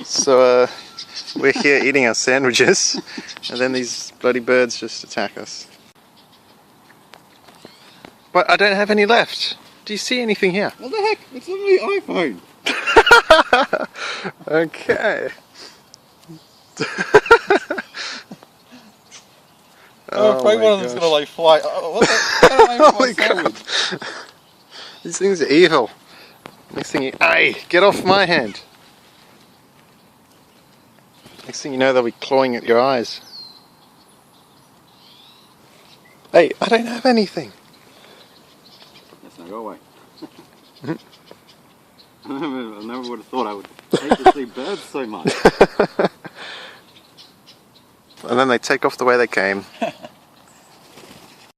So we're here eating our sandwiches, and then these bloody birds just attack us. But I don't have any left. Do you see anything here? What the heck? It's on my iPhone. Okay. I'm afraid one of them's gonna like fly. What the? Oh my god! These things are evil. Next thing you, hey, get off my hand! Next thing you know, they'll be clawing at your eyes. Hey, I don't have anything. Yes, now go away. I never would have thought I would hate to see birds so much. And then they take off the way they came.